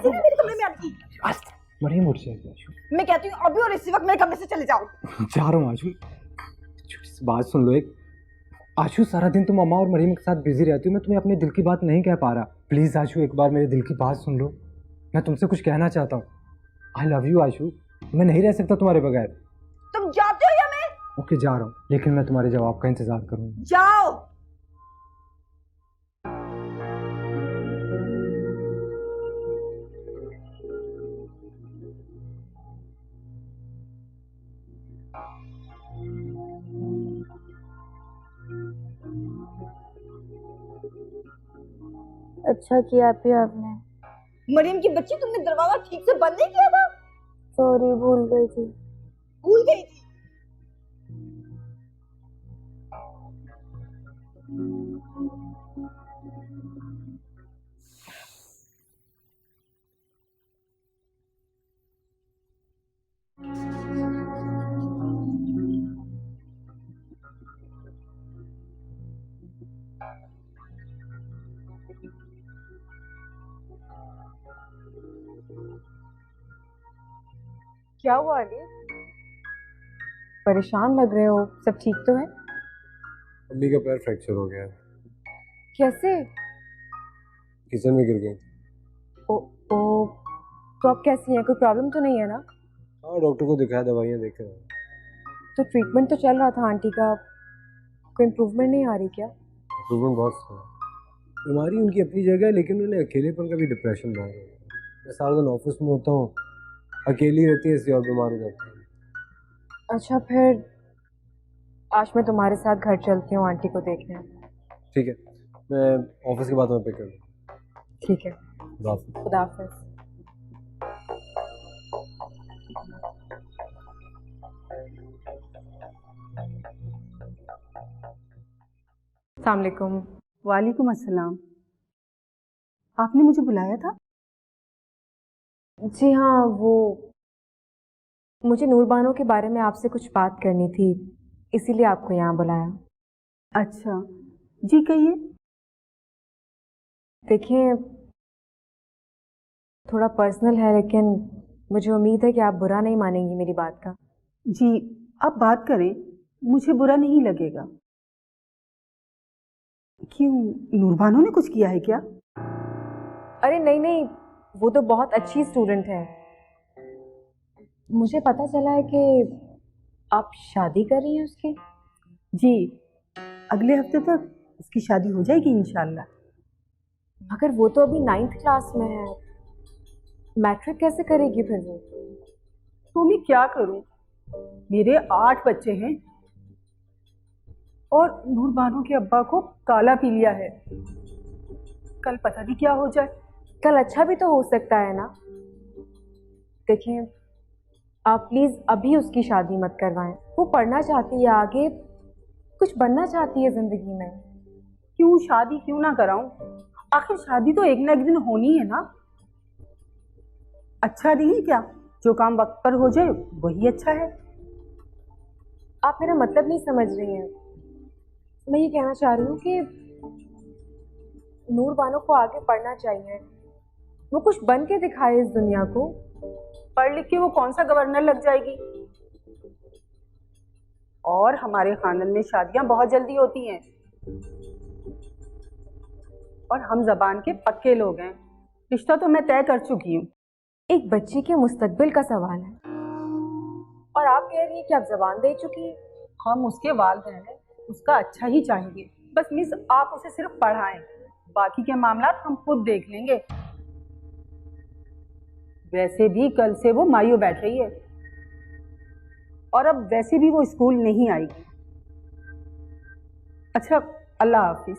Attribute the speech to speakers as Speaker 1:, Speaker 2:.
Speaker 1: कैसे ना मेरे कमरे में आती।
Speaker 2: मरियम उठ जाएगी आशु।
Speaker 1: मैं कहती हूँ अभी और इसी वक्त मेरे कमरे से चले जाओ।
Speaker 2: जा रहा हूँ आशु। छोटी सी बात सुन लो एक। आशु सारा दिन तुम अम्मा और मरियम के साथ बिजी रहती हो, मैं तुम्हें अपने दिल की बात नहीं कह पा रहा। प्लीज आशु एक बार मेरे दिल की बात सुन लो, मैं तुमसे कुछ कहना चाहता हूँ। आई लव यू आशु, मैं नहीं रह सकता तुम्हारे बगैर।
Speaker 1: तुम जाते हो या मैं?
Speaker 2: ओके जा रहा हूँ, लेकिन मैं तुम्हारे जवाब का इंतजार करूँगा।
Speaker 1: जाओ।
Speaker 3: अच्छा किया भी आपने।
Speaker 1: मरियम की बच्ची, तुमने दरवाजा ठीक से बंद नहीं किया था।
Speaker 3: सॉरी, भूल गई थी।
Speaker 1: भूल गई थी?
Speaker 4: क्या हुआ अली? परेशान लग रहे हो, सब ठीक तो है?
Speaker 2: मम्मी का पैर फ्रैक्चर हो गया है।
Speaker 4: कैसे?
Speaker 2: किचन में गिर गई।
Speaker 4: ओ तो अब कैसी है? कोई प्रॉब्लम तो नहीं है ना?
Speaker 2: हाँ डॉक्टर को दिखाया, दवाइयाँ देख रहे हैं।
Speaker 4: तो ट्रीटमेंट तो चल रहा था आंटी का, कोई इम्प्रूवमेंट नहीं आ रही क्या?
Speaker 2: इम्प्रूवमेंट बहुत है। बीमारी उनकी अपनी जगह है, लेकिन उन्हें अकेलेपन का भी डिप्रेशन बहुत है। मैं सारा दिन ऑफिस में होता हूँ, अकेली रहती है इसलिए और बीमार हो जाती है।
Speaker 4: अच्छा फिर आज मैं तुम्हारे साथ घर चलती हूँ आंटी को देखने।
Speaker 2: ठीक है, मैं ऑफिस के बाद में पिक कर लूँ।
Speaker 4: ठीक है,
Speaker 2: खुदा
Speaker 4: खुदा हाफिज़। अस्सलाम वालेकुम।
Speaker 1: वालेकुम अस्सलाम। आपने मुझे बुलाया था?
Speaker 4: जी हाँ, वो मुझे नूरबानो के बारे में आपसे कुछ बात करनी थी, इसीलिए आपको यहाँ बुलाया।
Speaker 1: अच्छा जी, कहिए।
Speaker 4: देखिए थोड़ा पर्सनल है, लेकिन मुझे उम्मीद है कि आप बुरा नहीं मानेंगी मेरी बात का।
Speaker 1: जी आप बात करें, मुझे बुरा नहीं लगेगा। क्यों, नूरबानो ने कुछ किया है क्या?
Speaker 4: अरे नहीं नहीं, वो तो बहुत अच्छी स्टूडेंट है। मुझे पता चला है कि आप शादी कर रही हैं उसकी।
Speaker 1: जी, अगले हफ्ते तक उसकी शादी हो जाएगी इंशाल्लाह।
Speaker 4: मगर वो तो अभी 9th क्लास में है, मैट्रिक कैसे करेगी फिर वो?
Speaker 1: तो मैं क्या करूं, मेरे 8 बच्चे हैं और नूरबानो के अब्बा को काला पी लिया है। कल पता नहीं क्या हो जाए।
Speaker 4: कल अच्छा भी तो हो सकता है ना। देखिए आप प्लीज अभी उसकी शादी मत करवाएं। वो पढ़ना चाहती है, आगे कुछ बनना चाहती है जिंदगी में।
Speaker 1: क्यों शादी क्यों ना कराऊं, आखिर शादी तो एक ना एक दिन होनी है ना। अच्छा नहीं क्या, जो काम वक्त पर हो जाए वही अच्छा है।
Speaker 4: आप मेरा मतलब नहीं समझ रही हैं। मैं ये कहना चाह रही हूँ कि नूरबानो को आगे पढ़ना चाहिए, वो कुछ बन के दिखाए इस दुनिया को।
Speaker 1: पढ़ लिख के वो कौन सा गवर्नर लग जाएगी। और हमारे खानदान में शादियां बहुत जल्दी होती हैं और हम जबान के पक्के लोग हैं। रिश्ता तो मैं तय कर चुकी हूँ।
Speaker 4: एक बच्चे के मुस्तकबिल का सवाल है और आप कह रही हैं कि आप जबान दे चुकी हैं।
Speaker 1: हम उसके वालिदैन हैं, उसका अच्छा ही चाहेंगे। बस मिस आप उसे सिर्फ पढ़ाएं, बाकी के मामला हम खुद देख लेंगे। वैसे भी कल से वो मायूं बैठ रही है और अब वैसे भी वो स्कूल नहीं आएगी। अच्छा, अल्लाह हाफिज।